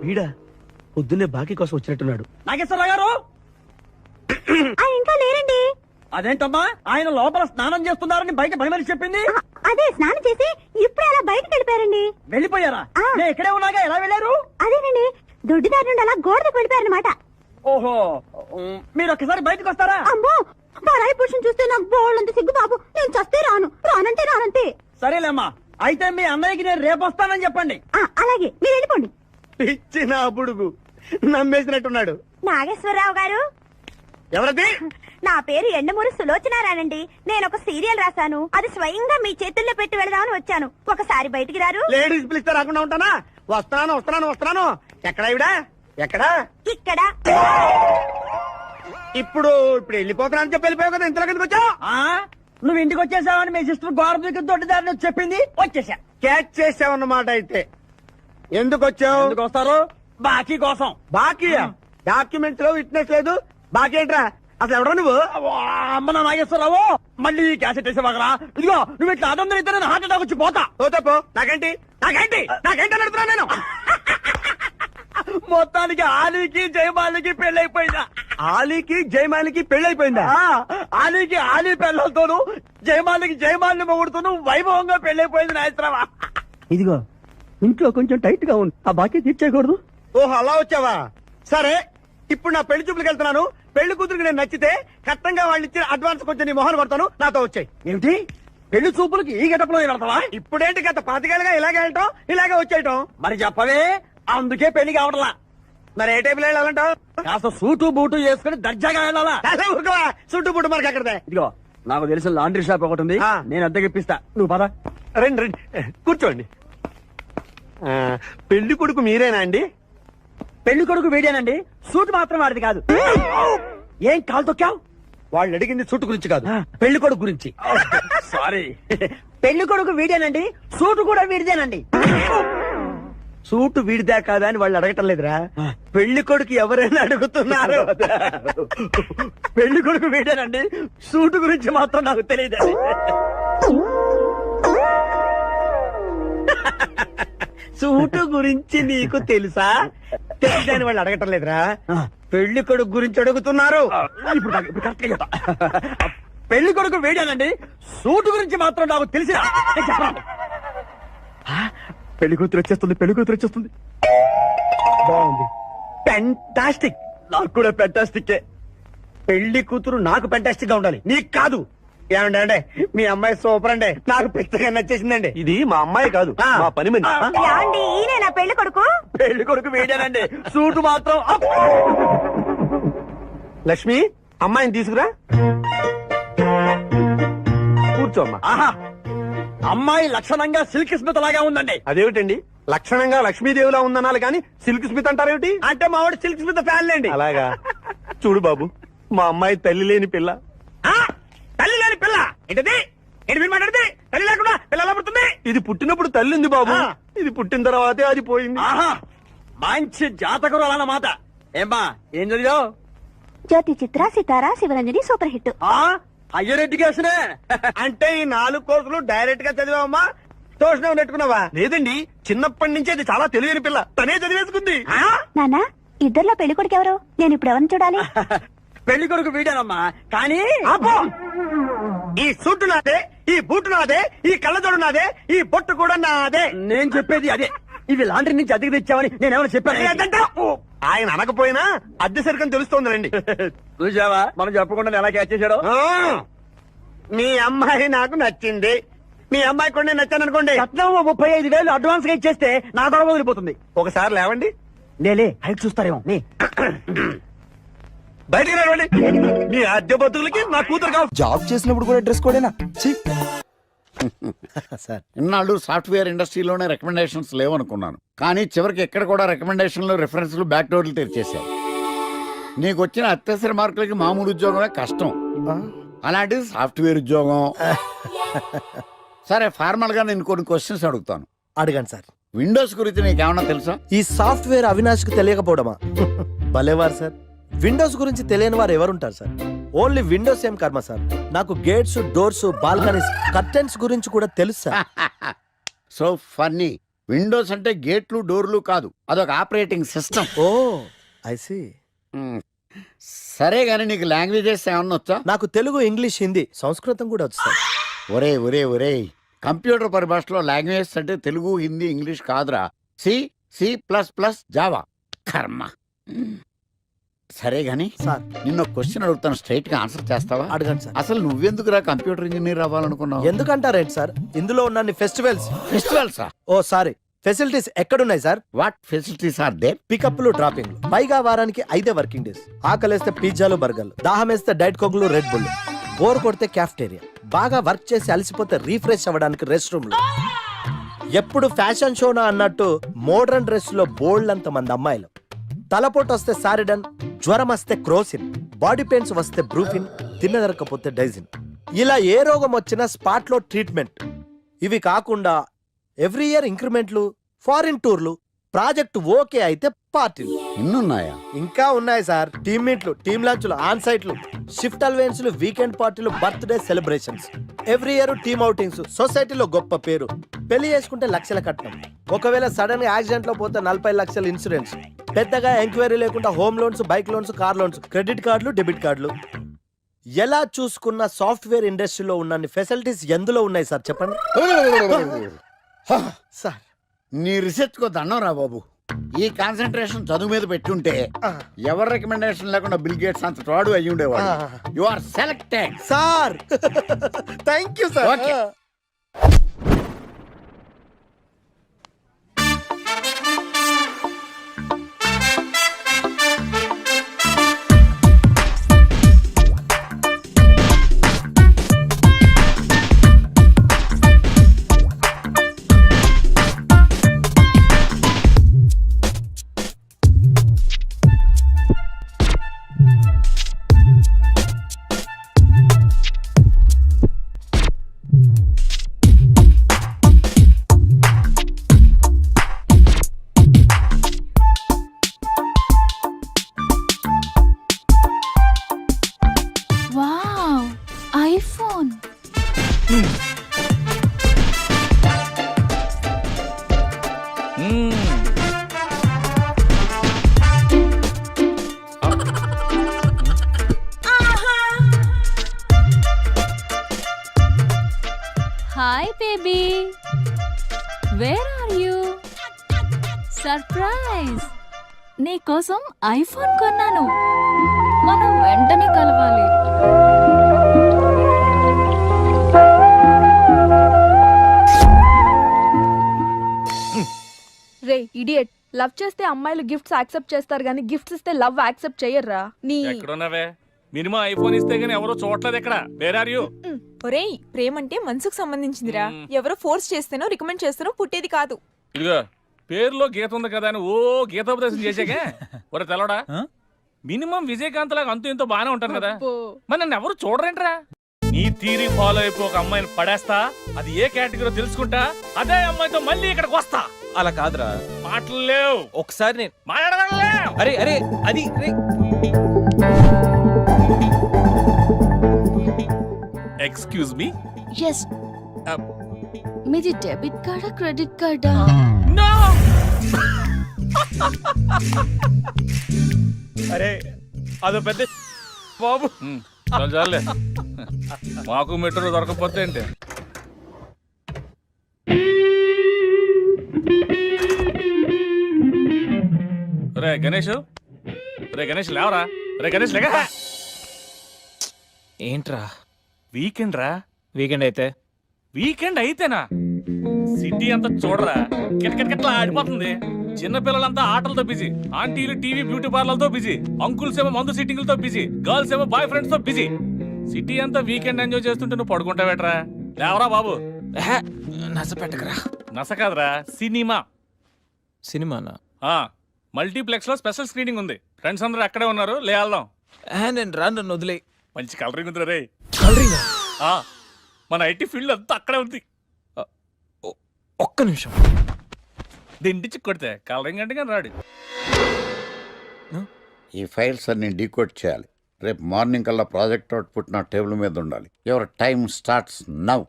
వీడా పొద్దున్నే బాకీ కోసం వచ్చినట్టున్నాడు. నాగేశ్వరరావు గారు ఇంకా లేరండి. అదేంటమ్మా ఆయన లోపల స్నానం చేస్తున్నారని బయట పని మనిషి చెప్పింది. అదే స్నానం చేసి ఇప్పుడే అలా బయటకు వెళ్ళిపోయారండి. వెళ్ళిపోయారా? నేను ఇక్కడే ఉన్నాగా ఎలా వెళ్ళారు? అదేనండి దొడ్డిదారి నుండి అలా గోడకు వెళ్ళిపోయారనమాట. ఓహో, మీరు ఒక్కసారి బయటకు వస్తారా? అమ్మో పరాయి పురుషుని చూస్తే నాకు బోళ్ళంత సిగ్గు బాబు. నేను చస్తే రాను, రానంటే రానంతే. సరేలేమ్మా, అయితే మీ అన్నయ్యకి నేను రేపు వస్తానని చెప్పండి. అలాగే మీరు వెళ్ళిపోండి. ఇచ్చిన బుడుగు నమ్మేసినట్టున్నాడు. నాగేశ్వరరావు గారు, ఎవరది? నా పేరు ఎండమూరి సులోచనారానండి. నేను ఒక సీరియల్ రాశాను. అది స్వయంగా మీ చేతుల్లో పెట్టి వెళదామని వచ్చాను. ఒకసారి బయటికి రారు? లేడీస్ పిలిస్తే రాకుండా ఉంటానా? వస్తున్నాను వస్తున్నాను వస్తున్నాను. ఎక్కడా ఇవిడా? ఎక్కడా? ఇక్కడ. ఇప్పుడు వెళ్ళిపోతున్నా అని చెప్పి వెళ్ళిపోయావు కదా, ఇంతలో కిందకి వచ్చావు. నువ్వు ఇంటికి వచ్చేసావని మీ సిస్టర్ గోడ దగ్గర దొడ్డిదారిని చెప్పింది, వచ్చేసా. క్యాచ్ చేసావన్నమాట. అయితే ఎందుకు వచ్చావు? ఎందుకు వస్తారు? బాకీ కోసం. బాకీ? డాక్యుమెంట్స్ లో విట్నెస్ లేదు, బాకీ ఏంట్రా? అసలు ఎవడో నువ్వు? అమ్మ నా నాగేశ్వరరావు, మళ్ళీ క్యాసెట్ వేసేవాగరా? ఇదిగో నువ్వు ఇట్లా అదం అయితే నేను హార్ట్ అటాక్ వచ్చి పోతా. పోతాపో. నాకేంటి నాకేంటి నాకేంటి అని అడుగుతున్నా నేను. మొత్తానికి ఆలీకి జయమాలికి పెళ్ళైపోయిందా? ఆలీకి జయమాలికి పెళ్ళైపోయిందా? ఆలీకి ఆలీ పెళ్ళతోను, జయమాలికి జయమాలిని మొగుడుతోను వైభవంగా పెళ్ళైపోయింది నాగేశ్వరరావా. ఇదిగో ఇంట్లో కొంచెం టైట్ గా ఉంది, ఆ బాకీ తీర్చేయకూడదు. ఓహో అలా వచ్చావా? సరే, ఇప్పుడు నా పెళ్లి చూపులకు వెళ్తున్నాను. పెళ్లి కూతురికి నేను నచ్చితే కట్టంగా వాళ్ళు ఇచ్చిన అడ్వాన్స్ కొంచెం నీ మొహన్ కొడతాను, నాతో వచ్చాయి. ఏమిటి పెళ్లి చూపులకి ఈ గెటప్లో వెళ్తావా? ఇప్పుడేంటి గత 5 ఏళ్ళుగా ఇలాగే వెళ్ళటం, ఇలాగే వచ్చేయటం. మరి చెప్పవే, అందుకే పెళ్లి కావట్లా. మరి ఏ టైపులో వెళ్ళాలంటావు? కాస్త సూటు బూటు వేసుకుని దర్జాగా వెళ్ళాలా? చుట్టూ పుట్టు మనకి అక్కడదే. ఇదిగో నాకు తెలిసిన లాండ్రీ షాప్ ఒకటి ఉంది, నేను అద్దెకి ఇప్పిస్తా, నువ్వు పద. రండి రండి కూర్చోండి. పెళ్లి కొడుకు మీరేనా అండి? పెళ్లి కొడుకు వీడేనండి, సూట్ మాత్రం వాడిది కాదు. ఏం కాలు తొక్కావు? వాళ్ళు అడిగింది సూటు గురించి కాదు, పెళ్లి కొడుకు గురించి. సారీ, పెళ్లి కొడుకు వీడేనండి, సూటు కూడా వీడిదేనండి. సూటు వీడిదా కాదా అని వాళ్ళు అడగటం లేదురా, పెళ్లి కొడుకు ఎవరైనా అడుగుతున్నారు. పెళ్లి కొడుకు వీడేనండి, సూటు గురించి మాత్రం నాకు తెలియదు. సూటు గురించి నీకు తెలుసా? తెలియదని వాళ్ళు అడగటం లేదురా, పెళ్లి కొడుకు గురించి అడుగుతున్నారు. ఇప్పుడు కరెక్ట్ గా చెప్తా. పెళ్లి కొడుకు వీడేనండి, సూటు గురించి మాత్రం నాకు తెలిసి. పెళ్లి కూతురు వచ్చేస్తుంది, పెళ్లి కూతురు వచ్చేస్తుంది. బాగుంది, ఫెంటాస్టిక్. నాకు కూడా ఫెంటాస్టిక్. పెళ్లి కూతురు నాకు ఫెంటాస్టిక్ గా ఉండాలి, నీకు కాదు. ఏమండి అంటే మీ అమ్మాయి సూపర్ అండి, నాకు పెద్దగా నచ్చేసిందండి. ఇది మా అమ్మాయి కాదు, మా పని మంది. ఈయన నా పెళ్లి కొడుకు. పెళ్లి కొడుకు వీడేనండి, సూటు మాత్రం. లక్ష్మి, అమ్మాయిని తీసుకురా, కూర్చోమ్మా. ఆహా, అమ్మాయి లక్షణంగా సిల్క్ స్మిత్ లాగా ఉందండి. అదేమిటండి లక్షణంగా లక్ష్మీదేవిలా ఉందనాలి కానీ సిల్క్ స్మిత్ అంటారేమిటి? అంటే మా వాడు సిల్క్ స్మిత్ ఫ్యాన్ లేండి. అలాగా? చూడు బాబు, మా అమ్మాయి తల్లి లేని పిల్ల. తల్లి లేని పిల్ల ఏంటది? ఏంటి మీరు మాట్లాడితే? తల్లి లేకుండా పిల్ల ఎలా పుడుతుంది? ఇది పుట్టినప్పుడు తల్లి ఉంది బాబు, ఇది పుట్టిన తర్వాతే అది పోయింది. ఆహా, మంచి జాతకులు అన్నమాట. ఏమ్మా ఏం చదివావు? జ్యోతి చిత్ర సితారా శివరంజని సూపర్ హిట్. హయ్యర్ ఎడ్యుకేషనే. అంటే ఈ 4 కోర్సులు డైరెక్ట్ గా చదివావమ్మా, ట్యూషన్ నెట్టుకున్నావా? లేదండి, చిన్నప్పటి నుంచి అది చాలా తెలియని పిల్ల, తనే చదివేసుకుంది. నాన్న, ఇద్దర్లో పెళ్లి కొడుకు ఎవరు? నేను ఇప్పుడు ఎవరిని చూడాలి? పెళ్లి కొడుకు వీడానమ్మా, కానీ ఈ సూటు నాదే, ఈ బూటు నాదే, ఈ కళ్ళజోడు నాదే, ఈ బొట్టు కూడా నాదే. నేను చెప్పేది అదే. ఇవి లాండ్రీ నుంచి అద్దెకి తెచ్చావని నేనేమైనా చెప్పాను? ఆయన అనకపోయినా అద్దె సరికని తెలుస్తోందండి. చూసావా, మనం చెప్పకుండా ఎలా క్యాచ్ చేశాడో. మీ అమ్మాయి నాకు నచ్చింది, మీ అమ్మాయి కూడా నేను నచ్చాను అనుకోండి. 35,000 అడ్వాన్స్ గా ఇచ్చేస్తే నా గొడవ వదిలిపోతుంది. ఒకసారి లేవండి. లేలే, హైట్ చూస్తారేమో. బయటికి రావండి, మీ అద్దె బతుకులకి నా కూతురు కావాలి. జాబ్ చేసినప్పుడు కూడా డ్రెస్ కోడేనా? సార్, ఇన్నాళ్ళు సాఫ్ట్వేర్ ఇండస్ట్రీలోనే రికమెండేషన్స్ లేవనుకున్నాను, కానీ చివరికి ఎక్కడ కూడా రికమెండేషన్లు రిఫరెన్స్లు బ్యాక్ డోర్లు తెరిచేశారు. నీకు వచ్చిన అత్యవసర మార్కులకి మామూలు ఉద్యోగమే కష్టం, అలాంటిది సాఫ్ట్వేర్ ఉద్యోగం. సరే, ఫార్మల్ గా నేను కొన్ని క్వశ్చన్స్ అడుగుతాను. అడగండి సార్. విండోస్ గురించి నీకేమన్నా తెలుసా? ఈ సాఫ్ట్వేర్ అవినాష్ కు తెలియకపోవడమా? భలేవారు సార్, విండోస్ గురించి తెలియని వారు ఎవరుంటారు సార్? ఓన్లీ విండోస్ ఏం కర్మ సార్, నాకు గేట్స్, డోర్స్, బాల్కనీస్, కర్టెన్స్ గురించి కూడా తెలుసు సార్. So funny. విండోస్ అంటే గేట్లు డోర్లు కాదు, అదొక operating system. Oh I see. సరే గానీ నీకు లాంగ్వేజెస్ ఏమన్నా వచ్చా? నాకు తెలుగు, ఇంగ్లీష్, హిందీ, సంస్కృతం కూడా వచ్చు సార్. ఒరే కంప్యూటర్ పరిభాషలో లాంగ్వేజెస్ అంటే తెలుగు, హిందీ, ఇంగ్లీష్ కాదురా. C C plus plus Java. కర్మ. సరే గాని సార్ నిన్న క్వశ్చన్ అడుగుతాను, స్ట్రైట్ గా ఆన్సర్ చేస్తావా? అడగండి సార్. అసలు నువ్వెందుకురా కంప్యూటర్ ఇంజనీర్ అవ్వాలనుకున్నావు? ఎందుకంటారేంటి సార్, ఇందులో ఉన్న ఫెస్టివల్స్. ఫెస్టివల్సా? ఓ సారీ, ఫెసిలిటీస్ ఎక్కడున్నాయి sir? What facilities are there? పికప్లు, డ్రాపింగ్లు, పైగా వారానికి 5 వర్కింగ్ డేస్. ఆకలేస్తే పిజ్జాలు, బర్గర్లు, దాహం వేస్తే డైట్ కోక్లు, రెడ్ బుల్, బోర్ కొడితే క్యాఫ్టేరియా, బాగా వర్క్ చేసి అలసిపోతే రీఫ్రెష్ అవ్వడానికి రెస్ట్ రూమ్లు. ఎప్పుడు ఫ్యాషన్ షోనా అన్నట్టు మోడర్న్ డ్రెస్ లో బోల్డ్ అంత మంది అమ్మాయిలు. తలపోటు వస్తే సారిడన్, జ్వరం వస్తే క్రోసిన్, బాడీ పెయిన్స్ వస్తే బ్రూఫిన్, తిన్నదరకపోతే డైజిన్. ఇలా ఏ రోగం వచ్చినా స్పాట్ లో ట్రీట్మెంట్. ఇవి కాకుండా ఎవ్రీ ఇయర్ ఇంక్రిమెంట్లు, ఫారిన్ టూర్లు, ప్రాజెక్ట్ ఓకే అయితే పార్టీలు. ఇన్నున్నాయా? ఇంకా ఉన్నాయి సార్. టీమ్ మీట్లు, టీమ్ లంచ్లు, ఆన్ సైట్లు, షిఫ్ట్ అలవెన్స్లు, వీకెండ్ పార్టీలు, birthday celebrations, every year team outings, సొసైటీలో గొప్ప పేరు. పెళ్లి చేసుకుంటే లక్షల కట్నం, ఒకవేళ సడన్ గా యాక్సిడెంట్ లో పోతే 40 లక్షల ఇన్సూరెన్స్, పెద్దగా ఎంక్వైరీ లేకుండా home loans, bike loans, car loans, credit కార్డులు, డెబిట్ కార్డులు. ఎలా చూసుకున్న సాఫ్ట్వేర్ ఇండస్ట్రీలో ఉన్న ఫెసిలిటీస్ ఎందులో ఉన్నాయి సార్ చెప్పండి. సార్ నీ రీసెర్చ్ కో దండం రా బాబు. ఈ కాన్సన్ట్రేషన్ చదువు మీద పెట్టుంటే ఎవరి రికమెండేషన్ లేకుండా బిల్ గేట్స్ అంత తోడు అయ్యి ఉండేవాడు. You are selected sir. Thank you sir. Okay. Wow, iPhone. Hi baby, where are you? Surprise, నీకోసం ఐఫోన్ కొన్నాను. మనం వెంటనే కలవాలి. రే ఇడియట్, లవ్ చేస్తే అమ్మాయిలు గిఫ్ట్స్ యాక్సెప్ట్ చేస్తారు కానీ గిఫ్ట్స్ ఇస్తే లవ్ యాక్సెప్ట్ చెయ్యర్రా. నీ ఎక్కడున్నావే? మినిమం ఐఫోన్ ఇస్తే గానీ ఎవరో చూడలేదు ఇక్కడ. Where are you? ఒరేయ్, ప్రేమంటే మనసుకు సంబంధించిందిరా. ఎవరో ఫోర్స్ చేస్తేనో రికమెండ్ చేస్తేనో పుట్టేది కాదు. ఇదిగో పేరులో గీత ఉంది కదా అని ఓ గీతోపదేశం చేసాకే ఒరే తెలవడా? మినిమం విజయకాంత్ లాగా అంతూ ఇంతో బానే ఉంటాను కదా, మరి నన్ను ఎవరు చూడరేంట్రా? నీ థీరీ ఫాలో అయిపో ఒక అమ్మాయిని పడేస్తా, అది ఏ కేటగిరీ తెలుసుకుంటా, అదే అమ్మాయితో మళ్ళీ ఇక్కడికి వస్తా. అలా కాదురా, మాటలు లేవు. ఒకసారి నేను మాట్లాడలేవు. అరే అరే అది ఎక్స్క్యూజ్ మీ. ఎస్, మీది డెబిట్ కార్డా క్రెడిట్ కార్డా? నో. అరే అదో పెద్ద బాబు. చాలే, మాకు మెట్రో దొరకపోతే ఏంటి? రే గణేష్, రే గణేష్ లేవరా. రే గణేష్ లేక. ఏంట్రా వీకెండ్ రా. వీకెండ్ అయితే? వీకెండ్ అయితేనా? సిటీ అంతా చూడరా, కిటకిటకిట్లా ఆడిపోతుంది. చిన్న పిల్లలంతా ఆటలతో బిజీ, ఆంటీలు టీవీ బ్యూటీ పార్లర్తో బిజీ, అంకుల్స్ ఏమో మందు సిట్టింగ్లతో బిజీ, గర్ల్స్ ఏమో బాయ్ ఫ్రెండ్స్ తో బిజీ. సిటీ అంతా వీకెండ్ ఎంజాయ్ చేస్తుంటే నువ్వు పడుకుంటావేట్రా? లేవరా బాబు. నస పెట్టకరా. నస కాదురా, సినిమా. సినిమానా? మల్టీప్లెక్స్ లో స్పెషల్ స్క్రీనింగ్ ఉంది. ఫ్రెండ్స్ అందరూ అక్కడే ఉన్నారు, లే వెళ్దాం. నేను రాను, నన్ను వదిలే. మంచి కలరింగ్ ఉంది రే. కలరింగ్? మన ఐటీ ఫీల్డ్ అంతా అక్కడే ఉంది. ఒక్క నిమిషం. దిండిచి కొడితే కలరింగ్ అంటే కానీ రాడు. ఈ ఫైల్స్ అన్ని డీకోడ్ చేయాలి. రేపు మార్నింగ్ కల్లా ప్రాజెక్ట్ అవుట్పుట్ నా టేబుల్ మీద ఉండాలి. Your time starts now.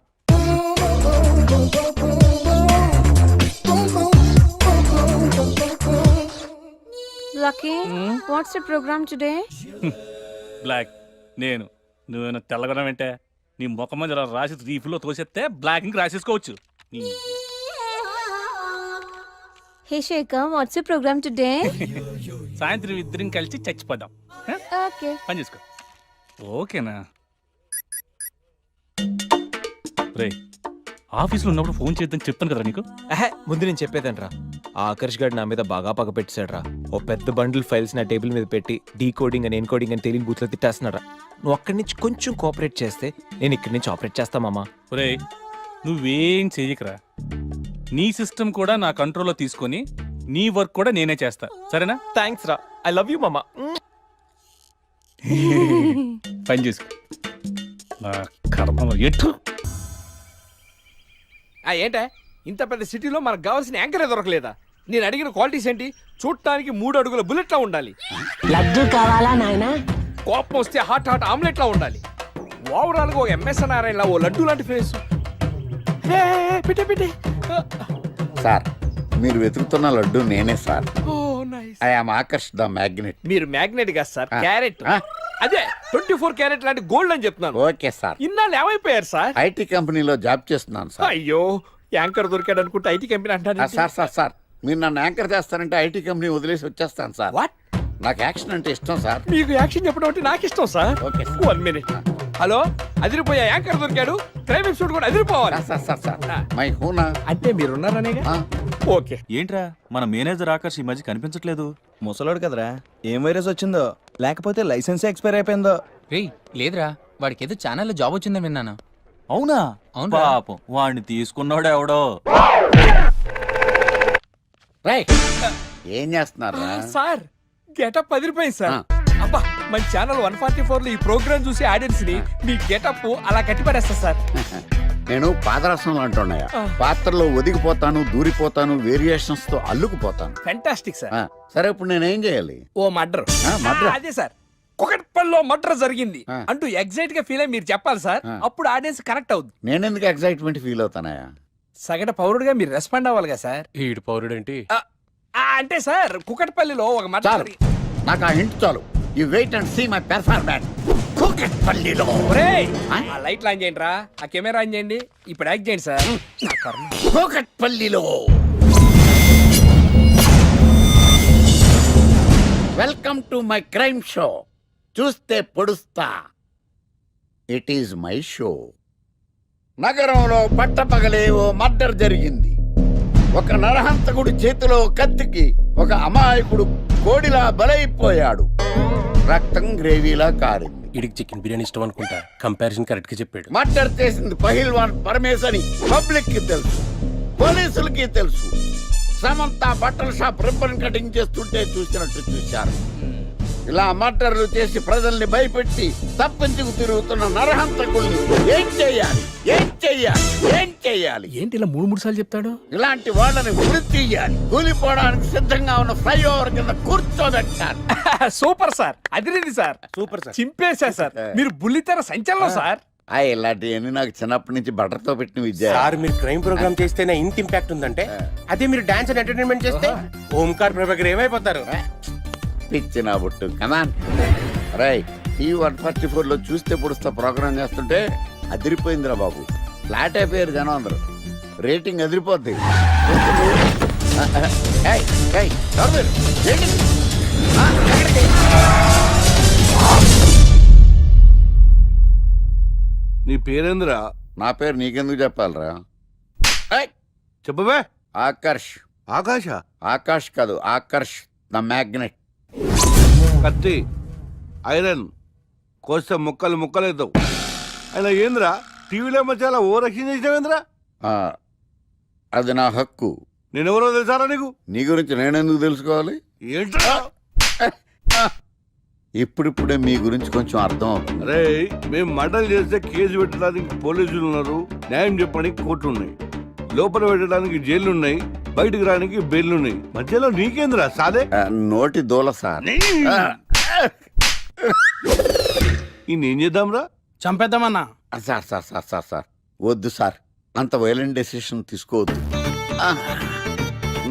Lucky, what's the program today? Black నేను నువ్వేనా తెల్లగొనం అంటే నీ ముఖం మీద ఇలా రాసి రీఫ్లో తోసేస్తే బ్లాక్ ఇంక రాసేసుకోవచ్చు. Hey Shekhar, what's the program today? సాయంత్రం ఇద్దరం కలిసి చచ్చిపోదాం. Okay. పని చేసుకో. ఓకేనా? రే ఆఫీస్లో ఉన్నప్పుడు ఫోన్ చేద్దని చెప్తాను కదా నీకు. ముందు నేను చెప్పేదంట్రా. ఆ ఆకర్ష్ గారు నా మీద బాగా పగ పెట్టాడు రా. ఓ పెద్ద బండిల్ ఫైల్స్ నా టేబుల్ మీద పెట్టి డీకోడింగ్ అని ఎన్కోడింగ్ అని తెలియని బూత్లో తిట్టేస్తున్నారా. నువ్వు అక్కడి నుంచి కొంచెం కోఆపరేట్ చేస్తే నేను ఇక్కడి నుంచి ఆపరేట్ చేస్తా మామా. రే నువ్వేం చెయ్యకరా. నీ సిస్టమ్ కూడా నా కంట్రోల్లో తీసుకొని నీ వర్క్ కూడా నేనే చేస్తా, సరేనా? థ్యాంక్స్ రా. ఐ లవ్ యూ మామా. పని చేసుకో. నా కర్మలో ఎట్టు. ఏంటే ఇంత పెద్ద సిటీలో మనకు కావాల్సిన యాంకరే దొరకలేదా? నేను అడిగిన క్వాలిటీస్ ఏంటి? చూడటానికి 3 అడుగుల బుల్లెట్ లా ఉండాలి, లడ్డు కావాలా నాయనా? కోపం వస్తే హాట్ హాట్ ఆమ్లెట్ లా ఉండాలి, ఓవరాల్ గా ఒక ఎంఎస్ నారాయణ లా ఓ లడ్డు లాంటి ఫేస్. పెట్టే సార్ మీరు వెతుకుతున్న లడ్డు నేనే sir. Oh nice. I am Akarsh the magnet. మీరు మ్యాగ్నెట్ కాదు సార్, ఆ. క్యారెట్. ఆ. అదే 24 క్యారెట్ లాంటి గోల్డ్ అని చెప్తున్నాను. Okay sir. ఇన్నాళ్ళు ఏమైపోయారు సార్? ఐటీ కంపెనీలో జాబ్ చేస్తున్నాను సార్. అయ్యో యాంకర్ దొరికాడు అనుకుంటే ఐటీ కంపెనీ అంటారు. సార్ మీరు నన్ను యాంకర్ చేస్తారంటే ఐటీ కంపెనీ వదిలేసి వచ్చేస్తాను సార్. వాట్? నాకు యాక్షన్ అంటే ఇష్టం సార్. మీకు యాక్షన్ చెప్పడం అంటే నాకు ఇష్టం sir. Okay sir. 1 minute. Hello, అదిరిపోయా యాంకర్ దొరికాడు, క్రైమ్ ఎపిసోడ్ కూడా అదిరిపోవాలి. Sir my హూనా. అంటే మీరున్నారనేగా. ఓకే. ఏంట్రా మన మేనేజర్ ఆకర్ష్ ఈ మధ్య కనిపించట్లేదు. ముసలోడు కదరా, ఏం వైరస్ వచ్చిందో లేకపోతే లైసెన్స్ ఎక్స్పైర్ అయిపోయిందో. రేయ్ లేదురా, వాడికి ఏదో ఛానల్లో జాబ్ వచ్చిందని విన్నాను. అవునా? అవును పాపం వాడిని తీసుకున్నాడు ఎవడో. రైట్ ఏం చేస్తున్నారా? సార్ గెటప్ అదిరిపోయింది సార్. అబ్బా మన ఛానల్ 144 లో ఈ ప్రోగ్రామ్ చూసి ఆడియన్స్ ని మీ గెటప్ అలా కట్టిపడేస్తా సార్. నేను పాదరసం అంటున్నాయా, పాత్రలో ఒదిగిపోతాను, దూరిపోతాను, వేరియేషన్స్ తో అల్లుకుపోతాను. Fantastic sir. సరే ఇప్పుడు నేనేం చేయాలి? ఓ మర్డర్. murder? అదే సార్, కుకట్పల్లిలో మర్డర్ జరిగింది ఆ. అంటూ ఎగ్జైట్ గా ఫీల్ అయ్యి మీరు చెప్పాలి సార్. అప్పుడు ఆడియన్స్ కనెక్ట్ అవుద్ది. నేనెందుకు ఎక్సైట్మెంట్ ఫీల్ అవుతానయా? సగట పౌరుడుగా మీరు రెస్పాండ్ అవ్వాలిగా సార్. ఈడు పౌరుడేంటి? అంటే సార్ కుకట్పల్లిలో ఒక చాలు, మర్డర్. నాకు ఆ హింట్ చాలు. You wait and see my performance. కూకట్పల్లిలో ఆ లైట్ ఆన్ చేయండి రా, ఆ కెమెరా ఆన్ చేయండి, ఇప్పుడు యాక్ట్ చేయండి సార్. నా కర్మ. కూకట్పల్లిలో welcome to my crime show. చూస్తే పొడుస్తా, ఇట్ ఈజ్ మై షో. నగరంలో పట్టపగలే ఓ మర్డర్ జరిగింది. ఒక నరహంతకుడి చేతిలో కత్తికి ఒక అమాయకుడు కోడిలా బలైపోయాడు. రక్తం గ్రేవీలా కారింది. ఇడికి చికెన్ బిర్యానీ ఇష్టం అనుకుంటా, కంపారిజన్ కరెక్ట్ గా చెప్పాడు. మర్డర్ చేసింది పహిల్వాన్ పరమేశ్ అని పబ్లిక్ కి తెలుసు, పోలీసులకి తెలుసు. సమంత బట్టల షాప్ రిబ్బన్ కటింగ్ చేస్తుంటే చూసినట్టు చూశారు. ఇలా మర్డర్లు చేసి ప్రజల్ని భయపెట్టి తప్పించుకు తిరుగుతున్న నరహంతకుల్ని ఏం చెయ్యాలి, ఏం చెయ్యాలి, ఏం చెయ్యాలి? ఏంటి ఇలా 3 సార్లు చెప్తాడు? ఇలాంటి వాళ్ళని ఉరి తీయాలి. కూలిపోవడానికి సిద్ధంగా ఉన్న ఫ్లైఓవర్ కింద కూర్చోబెట్టాలి. సూపర్ సార్, అదిరింది సార్. Super sir. చింపేశా సార్, మీరు బుల్లితెర సంచలనం సార్. ఇలాంటివన్నీ నాకు చిన్నప్పటి నుంచి బట్టర్తో పెట్టిన విద్య. సార్ మీరు క్రైమ్ ప్రోగ్రామ్ చేస్తేనే ఇంత ఇంపాక్ట్ ఉందంటే, అదే మీరు డాన్స్ అండ్ ఎంటర్టైన్మెంట్ చేస్తే ఓంకార్ ప్రభాకర్ ఏమైపోతారు? పిచ్చిన బుట్టు కమాన్. రై టీవీ 144 లో చూస్తే పొడుస్తా ప్రోగ్రామ్ చేస్తుంటే అదిరిపోయిందిరా బాబు. ఫ్లాట్ అయిపోయారు జనం అందరూ. రేటింగ్ అదిరిపోద్ది. ఏయ్, ఏయ్, ఎవరు మీరు? ఏంటి? ఎక్కడికి? నీ పేరేంద్రా? నా పేరు నీకెందుకు చెప్పాలరా? చెప్పవే. ఆకర్ష్. ఆకాశ? ఆకాష్ కాదు, ఆకర్ష్ ద మ్యాగ్నెట్. కత్తి, ఐరన్ కోస్తే ముక్కలు ముక్కలేద్దావు. అయినా ఏంద్రా టీవీలో మధ్య ఓ రక్షణ చేసినావేంద్రా? అది నా హక్కు. నేనెవరో తెలుసారా నీకు? నీ గురించి నేనెందుకు తెలుసుకోవాలి? ఏంట్రా? ఇప్పుడిప్పుడే మీ గురించి కొంచెం అర్థం అవుతుంది. అరే మేము మర్డర్ చేస్తే కేసు పెట్టడానికి పోలీసులు ఉన్నారు, న్యాయం చెప్పడానికి కోర్టు ఉన్నాయి, లోపల పెట్టడానికి జైలు ఉన్నాయి, బయటకు రానికి బెయిల్ ఉన్నాయి. మధ్యలో నీకేంద్రా సాదే? నోటి దూల సార్. ఏం చేద్దాంరా? చంపేద్దామన్నా. Sir sir sir sir sir వద్దు సార్, అంత వైలెంట్ డెసిషన్ తీసుకోవద్దు.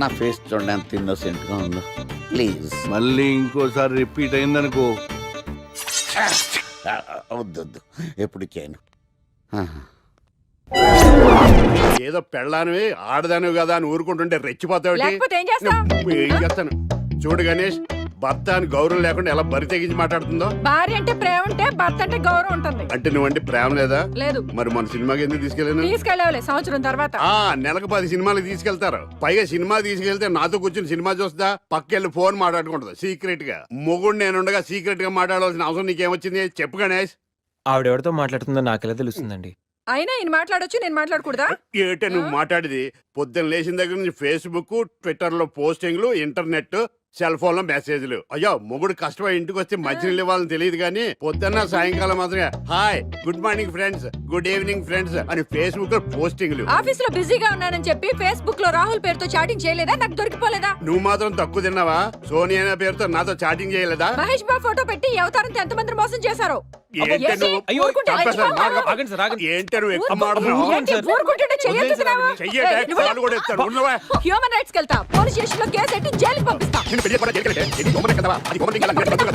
నా ఫేస్ చూడండి ఎంత ఇన్నోసెంట్ గా ఉందో. ప్లీజ్. మళ్ళీ ఇంకోసారి రిపీట్ అయిందనుకో వద్దొద్దు, ఎప్పుడు చేయను. ఏదో పెళ్ళానివి ఆడదానివి కదా అని ఊరుకుంటుంటే రెచ్చిపోతావు. లేకపోతే ఏం చేస్తావ్? ఏం చేస్తాను చూడు గణేష్, భర్త అని గౌరవం లేకుండా ఎలా బరి తెగించి మాట్లాడుతుందో. భార్య అంటే ప్రేమ ఉంటే భర్త అంటే గౌరవం ఉంటుంది. అంటే నువ్వంటే ప్రేమ లేదా? లేదు. మరి మన సినిమాకి ఎందుకు తీసుకెళ్ళాను? తీసుకెళ్ళవలే సంవత్సరం తర్వాత. నెలకు 10 సినిమాలు తీసుకెళ్తారు. పైగా సినిమా తీసుకెళ్తే నాతో కూర్చుని సినిమా చూస్తా, పక్కెళ్ళి ఫోన్ మాట్లాడుకుంటుంది సీక్రెట్ గా. మొగుడు నేనుండగా సీక్రెట్ గా మాట్లాడాల్సిన అవసరం నీకేమొచ్చింది చెప్పు గణేష్. ఆవిడెవరితో మాట్లాడుతుందో నాకెలా తెలుస్తుందండి? అయినా ఈయన మాట్లాడొచ్చు, నేను మాట్లాడకూడదా? ఏటే నువ్వు మాట్లాడేది? పొద్దున్న లేచిన దగ్గర నుంచి ఫేస్బుక్, ట్విట్టర్ లో పోస్టింగ్లు, ఇంటర్నెట్, సెల్ ఫోన్ లో మెసేజ్లు. అయ్యో మొగుడు కష్టమై ఇంటికి వస్తే మంచినీళ్ళు ఇవ్వాలని తెలియదు కానీ పొద్దున్న సాయంకాలం మాత్రమే hi, good morning friends, good evening friends అని ఫేస్బుక్ లో పోస్టింగ్లు. ఆఫీస్ లో బిజీగా ఉన్నానని చెప్పి ఫేస్బుక్ లో రాహుల్ పేరుతో చాటింగ్ చేయలేదా? నాకు దొరికిపోలేదా? నువ్వు మాత్రం తక్కువ తిన్నావా? సోనియా అనే పేరుతో నాతో చాటింగ్ చేయలేదా? మహేష్ బాబు ఫోటో పెట్టి ఈ అవతారంతో ఎంతమంది మోసం చేశారు? ఏంటే నువ్వు? అయ్యో, చంపేస్తాను. ఆగండి సార్, ఆగండి. ఏంటే నువ్వు ఎక్కువ మాట్లాడుతున్నావు? చెయ్యటే కాలు కూడా ఎత్తాను. ఉన్నవా? హ్యూమన్ రైట్స్ కెళ్తా, పోలీస్ స్టేషన్ లో కేసు పెట్టి జైలుకి పంపిస్తా. నిన్ను పెళ్లి కూడా జైలుకి వెళ్ళే. ఇది గవర్నమెంట్ కదా? అది గవర్నమెంట్ కదా?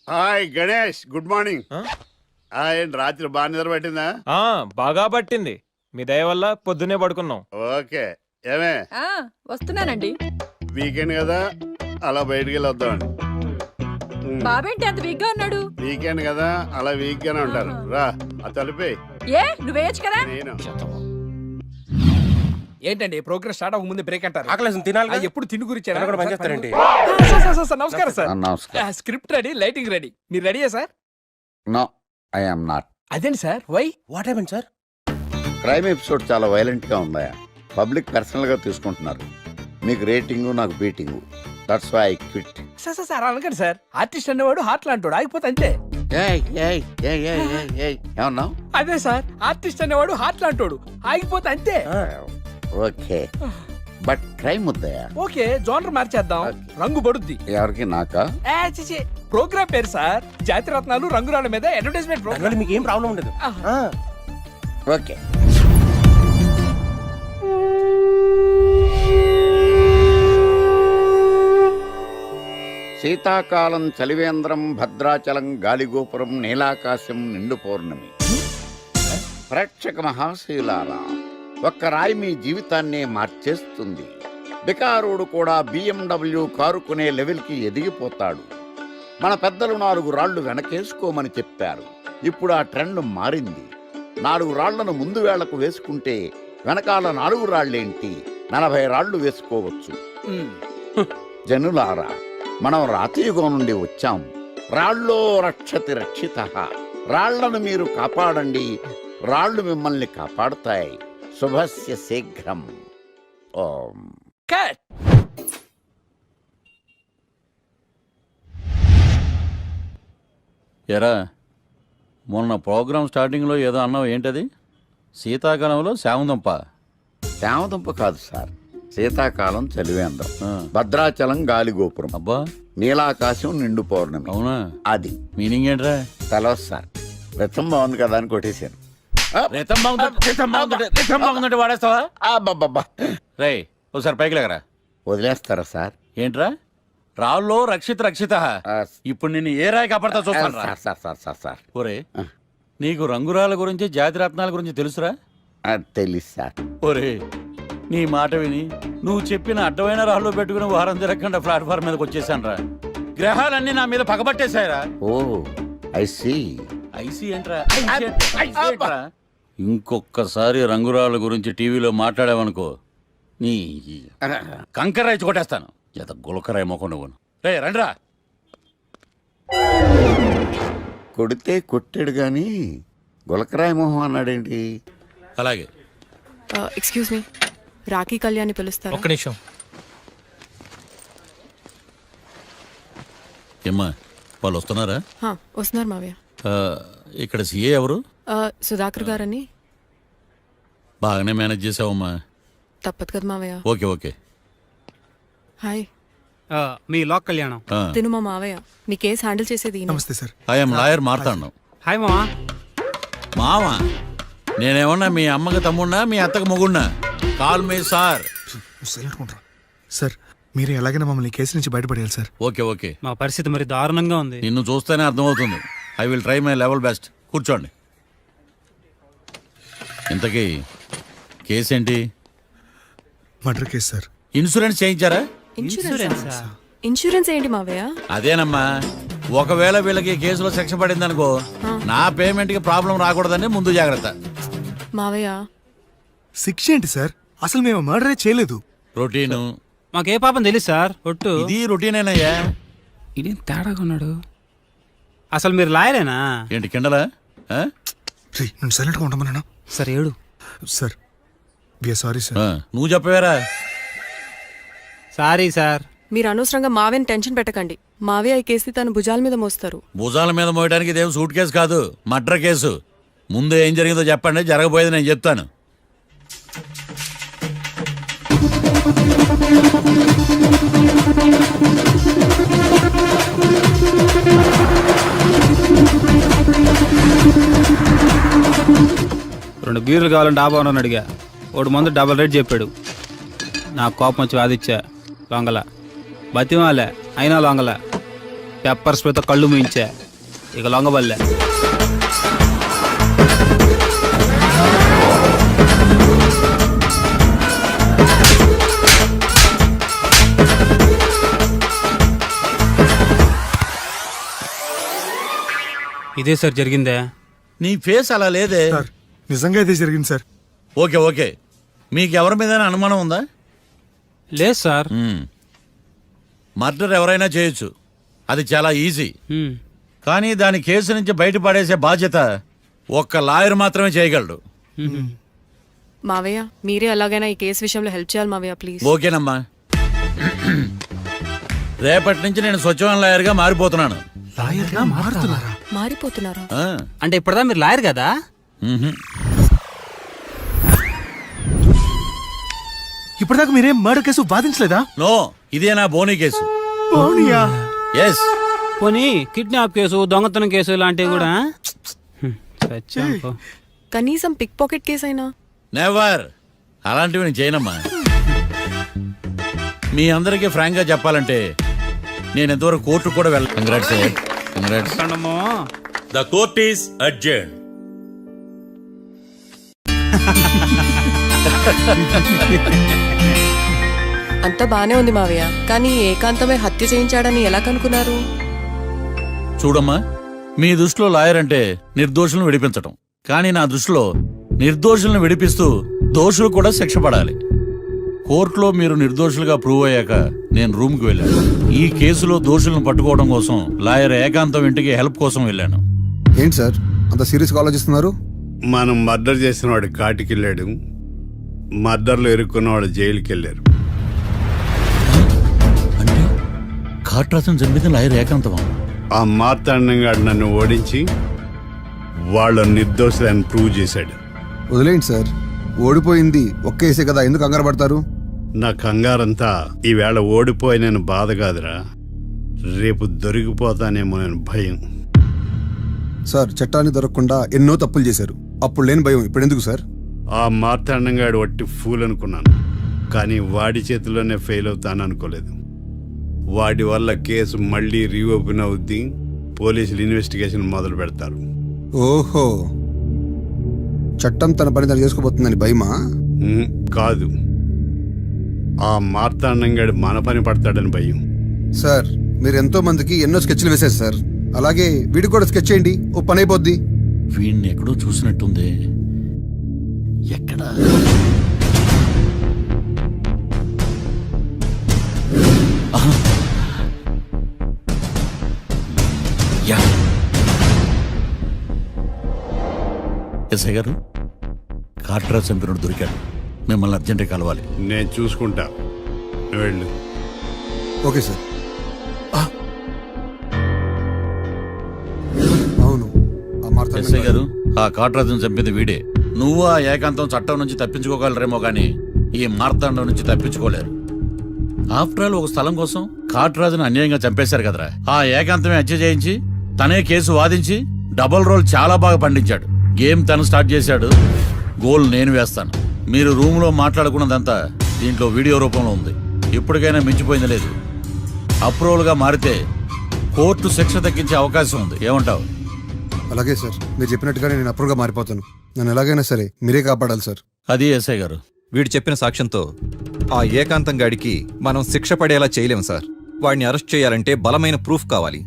Hi Ganesh, good morning. ఏంటి రాత్రి బాగా నిద్ర పట్టిందా? బాగా పట్టింది. మీ దయ వల్ల పొద్దునే పడుకున్నాం. ఓకే. ఏమే వస్తున్నానండి. వీకెండ్ కదా, అలా బయటికి వెళ్ళి వద్దామండి. బాబేంటి అంత వీక్ గా ఉన్నాడు? వీకెండ్ కదా, అలా వీక్ గానే ఉంటారు. రా ఆ తలిపే. ఏ నువ్వేయచ్చు కదా? నేను ఏంటండి ప్రోగ్రెస్ స్టార్ట్ అవ్వక ముందు బ్రేక్ అంటారు? ఆకలేసం తినాలి. ఎప్పుడు తిండి గురించి పనిచేస్తారండి. నమస్కారం సార్. నమస్కారం. Script ready, lighting ready. మీరు రెడీయా sir? No, I am not. అదేంటి sir, why? What happened sir? Crime episode చాలా వైలెంట్ గా ఉందా? పబ్లిక్ పర్సనల్ గా తీసుకుంటున్నారు. మీకు రేటింగ్, నాకు beating. That's why I quit. Sir అనకండి సార్. ఆర్టిస్ట్ అనేవాడు హార్ట్ లాంటాడు, ఆగిపోతే అంతే. ఏమన్నావు? అదే సార్, ఆర్టిస్ట్ అనేవాడు హార్ట్ లాంటాడు, ఆగిపోతే అంతే. ఓకే, బట్ క్రైమ్ వద్దయా? ఓకే, జోనర్ మార్చేద్దాం. రంగు పడుద్ది. ఎవరికి? నాకా? ప్రోగ్రామ్ పేరు సార్ జాతిరత్నాలు రంగురాళ్ళ మీద అడ్వర్టైజ్మెంట్ ప్రోగ్రామ్. మీకు ఏం ప్రాబ్లం ఉండదు. ఓకే. శీతాకాలం చలివేంద్రం, భద్రాచలం గాలిగోపురం, నీలాకాశం, నిండు పౌర్ణమి. ప్రేక్షక మహాశీలారా, ఒక్క రాయి మీ జీవితాన్నే మార్చేస్తుంది. బికారోడు కూడా BMW కారు కొనే లెవెల్కి ఎదిగిపోతాడు. మన పెద్దలు 4 రాళ్లు వెనకేసుకోమని చెప్పారు. ఇప్పుడు ఆ ట్రెండ్ మారింది. 4 రాళ్లను ముందు వేళ్లకు వేసుకుంటే వెనకాల 4 రాళ్లేంటి 40 రాళ్లు వేసుకోవచ్చు. జనులారా, మనం రాతియుగం నుండి వచ్చాం. రాళ్ళో రక్షతి రక్షితః. రాళ్లను మీరు కాపాడండి, రాళ్లు మిమ్మల్ని కాపాడుతాయి. శుభస్య శీఘ్రం. ఓం. కట్. ఎరా, మొన్న ప్రోగ్రామ్ స్టార్టింగ్లో ఏదో అన్నావు, ఏంటది? శీతాకాలంలో శామదుంప. శామదుంప కాదు సార్, శీతాకాలం చలివేంద్రం, భద్రాచలం గాలిగోపురం, అబ్బా, నీలాకాశం, నిండు పౌర్ణమి. అవునా? అది మీనింగ్ ఏంట్రా? తెలవదు సార్. రతం బాగుంది కదా అని కొట్టేశాను. వాడేస్తావా? అబ్బబ్బబ్బా. రే, ఒకసారి పైకి లేకరా. వదిలేస్తారా సార్? ఏంట్రా? రాళ్ళో రక్షిత. ఇప్పుడు నిన్ను ఏ రాయి కాపాడతా చూస్తాను. Sir sir sir sir sir ఒరే, నీకు రంగురాల గురించి, జాతిరత్నాల గురించి తెలుసురా? తెలీదు సార్. ఒరే, నీ మాట విని నువ్వు చెప్పిన అడ్డమైన రాళ్ళు పెట్టుకుని వారం తిరగకుండా ప్లాట్ఫామ్ మీదకి వచ్చేసాను రా. గ్రహాలన్నీ నా మీద పగబట్టేశాయరా. ఓ, ఐ సీ. ఐసీ ఏంట్రా? ఇంకొకసారి రంగురాళ్ళ గురించి టీవీలో మాట్లాడావనుకో, నీ కంకరాయి కొట్టేస్తాను. ఎంత గులకరాయి మొక్క నువ్వు. రే రండిరా. కొడితే కొట్టాడు గాని గులకరాయి మొహం అన్నాడేంటి? అలాగే. ఎక్స్క్యూజ్ మీ, రాఖీ కళ్యాణ్ పిలుస్తారు. ఒక్క నిమిషం. ఏమ్మా, వాళ్ళు వస్తున్నారా? వస్తున్నారు మావయ్య. ఇక్కడ సీఏ ఎవరు? సుధాకర్ గారని. బాగానే మేనేజ్ చేసావమ్మా. తప్పదు కదా మావయ్య. Okay okay. హాయ్. మీ లోక్ కళ్యాణం. తిను మా మావయ్య. మీ కేసు హ్యాండిల్ చేసేది ఈయన. నమస్తే సార్. ఐఎమ్ లాయర్ మాట్లాడినాం. హాయ్ మామా. మావా నేనేమన్నా మీ అమ్మకి తమ్ముడినా మీ అత్తకి మొగుడినా? Call me sir. సార్ మీరు ఎలాగైనా మమ్మల్ని కేసు నుంచి బయటపడేయాలి సార్. Okay okay. మా పరిస్థితి మరి దారుణంగా ఉంది. నిన్ను చూస్తేనే అర్థమవుతుంది. I will try my level best. కూర్చోండి. ఇంతకీ కేసు ఏంటి? Murder case sir. ఇన్సూరెన్స్ చేయించారా? ఇన్సూరెన్స్ ఏంటి మావయ్య? అదేనమ్మా, ఒకవేళ వీళ్ళకి ఈ కేసులో శిక్ష పడింది అనుకో, నా పేమెంట్ కి ప్రాబ్లం రాకూడదని ముందు జాగ్రత్త. మావయ్య శిక్ష ఏంటి సార్? అసలు మేము మర్డరే చేయలేదు. రొటీను. మాకే పాపం తెలుసు సార్. ఒట్టు ఇది రొటీనేనయ్యా. ఇదేం తేడాగా ఉన్నాడు. అసలు మీరు లాయరేనా? ఏంటి కిండలా? నేను సైలెంట్గా ఉంటామన్నా. సార్ ఏడు సార్. Sorry sir. నువ్వు చెప్పవేరా? Sorry sir. మీరు అనవసరంగా మావయ్యని టెన్షన్ పెట్టకండి. మావయ్య ఈ కేసు తన భుజాల మీద మోస్తారు. భుజాల మీద మోయడానికి ఇదేం సూట్ కేసు కాదు, మర్డర్ కేసు. ముందు ఏం జరిగిందో చెప్పండి, జరగబోయేది నేను చెప్తాను. రెండు బీర్లు కావాలని డాబా అని అడిగా. ఒకడు మందు డబల్ రేట్ చెప్పాడు. నాకు కోపం వచ్చి వాదిచ్చా. లొంగల బతిమాలే, అయినా లొంగల. పెప్పర్ స్ప్రేతో కళ్ళు మూయించా. ఇక లొంగబల్లే. ఇదే సార్ జరిగిందే. నీ ఫేస్ అలా లేదే. నిజంగా ఇదే జరిగింది సార్. Okay okay. మీకు ఎవరి మీద అనుమానం ఉందా? లేదు సార్. మర్డర్ ఎవరైనా చేయొచ్చు, అది చాలా ఈజీ. కానీ దాని కేసు నుంచి బయటపడేసే బాధ్యత ఒక్క లాయర్ మాత్రమే చేయగలడు. మావయ్య మీరే ఎలాగైనా ఈ కేసు విషయంలో హెల్ప్ చేయాలి మావయ్య ప్లీజ్. ఓకేనమ్మా. రేపటి నుంచి నేను స్వచ్ఛమైన లాయర్గా మారిపోతున్నాను. లాయర్గా మారుతున్నారా? మారిపోతున్నారా? అంటే ఇప్పటిదా మీరు లాయర్ కదా? ఇప్పటిదాకా మీరేం మర్డర్ కేసు వాదించలేదా? నో, ఇదే నా బోనీ కేసు. పోనీయా? ఎస్. పోనీ కిడ్నాప్ కేసు, దొంగతనం కేసు ఇలాంటివి కూడా. కనీసం పిక్ పాకెట్ కేసు అయినా? నెవర్. అలాంటివి నేను చేయనమ్మా. మీ అందరికీ ఫ్రాంక్ గా చెప్పాలంటే నేను ఎంతవరకు కోర్టు కూడా వెళ్ళ. Congrats. The court is adjourned. అంతా బానే ఉంది మావయ్య, కానీ ఏకాంతమే హత్య చేయించాడని ఎలా కనుక్కున్నారు? చూడమ్మా, మీ దృష్టిలో లాయర్ అంటే నిర్దోషులను విడిపించటం, కానీ నా దృష్టిలో నిర్దోషులను విడిపిస్తూ దోషులు కూడా శిక్ష పడాలి. కోర్టులో మీరు నిర్దోషులుగా ప్రూవ్ అయ్యాక నేను రూమ్కి వెళ్ళాను. ఈ కేసులో దోషులను పట్టుకోవడం కోసం లాయర్ ఏకాంతం ఇంటికి హెల్ప్ కోసం వెళ్ళాను. ఏంటి సార్ అంత సీరియస్గా ఆలోచిస్తున్నారు? మనం మర్డర్ చేసిన వాడు కాటికి వెళ్ళాడు, మర్డర్లో ఇరుక్కున్న వాడు జైలుకి వెళ్ళారు. అంటే కాట్రాసం చంపితే లాయర్ ఏకాంతమా? ఆ మార్తాండంగా నన్ను ఓడించి వాళ్ళ నిర్దోషులని ప్రూవ్ చేశాడు. వదిలేండి సార్, ఓడిపోయింది ఒక్క కేసే కదా, ఎందుకు కంగారు పడతారు? నా కంగారంతా ఈవేళ ఓడిపోయి నేను బాధ కాదురా, రేపు దొరికిపోతానేమో నేను భయం. సార్ చట్టాన్ని దొరకకుండా ఎన్నో తప్పులు చేశారు, అప్పుడు లేని భయం ఇప్పుడు ఎందుకు సార్? ఆ మార్తాండంగాడు వట్టి ఫూల్ అనుకున్నాను, కానీ వాడి చేతిలోనే ఫెయిల్ అవుతాను అనుకోలేదు. వాడి వల్ల కేసు మళ్ళీ రీఓపెన్ అవుద్ది, పోలీసులు ఇన్వెస్టిగేషన్ మొదలు పెడతారు. ఓహో, చట్టం తన పని తను చేసుకోబోతుందని భయమా? కాదు, ఆ మార్తాండంగాడు మన పని పడతాడని భయం. సార్ మీరు ఎంతో మందికి ఎన్నో స్కెచ్లు వేశారు సార్, అలాగే వీడికి కూడా స్కెచ్ చేయండి, ఓ పని అయిపోద్ది. వీడిని ఎక్కడో చూసినట్టుంది. ఎక్కడా? ఎస్ఐ గారు, కాట్రా చంపినోడు దొరికాడు, మిమ్మల్ని అర్జెంట్గా కలవాలి. నేను చూసుకుంటా, వెళ్ళు. Okay sir. అవును, ఆ ఎస్ఐ గారు, ఆ కాట్రాజును చంపింది వీడే. నువ్వు ఆ ఏకాంతం చట్టం నుంచి తప్పించుకోగలరేమో కానీ ఈ మార్తాండం నుంచి తప్పించుకోలేరు. ఆఫ్టర్ ఆల్ ఒక స్థలం కోసం కాట్రాజును అన్యాయంగా చంపేశారు కదరా. ఆ ఏకాంతమే హత్య చేయించి తనే కేసు వాదించి డబుల్ రోల్ చాలా బాగా పండించాడు. గేమ్ తను స్టార్ట్ చేశాడు, గోల్ నేను వేస్తాను. మీరు రూమ్లో మాట్లాడుకున్నదంతా దీంట్లో వీడియో రూపంలో ఉంది. ఇప్పటికైనా మించిపోయింది లేదు. అప్రూవల్గా మారితే కోర్టు శిక్ష తగ్గించే అవకాశం ఉంది. ఏమంటావు? అలాగే సార్, మీరు చెప్పినట్టుగానే నేను అప్రూవ్గా మారిపోతాను. నన్ను ఎలాగైనా సరే మీరే కాపాడాలి సార్. అది ఎస్ఐ గారు. వీడు చెప్పిన సాక్ష్యంతో ఆ ఏకాంతం గాడికి మనం శిక్ష పడేలా చేయలేం సార్. వాడిని అరెస్ట్ చేయాలంటే బలమైన ప్రూఫ్ కావాలి.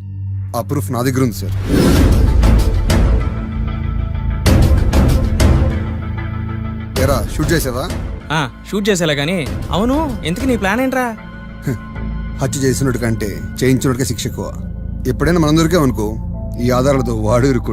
ఆ ప్రూఫ్ నా దగ్గర ఉంది సార్. ఎరా షూట్ చేసావా? షూట్ చేసేలా కానీ. అవును, ఎందుకు నీ ప్లాన్ ఏంట్రా? హత్య చేసినట్టు కంటే చేయించినట్టుగా శిక్ష ఎక్కువ. ఎప్పుడైనా మనందరికీ అనుకో ఈ ఆధారాలతో వాడు ఇరుక్కు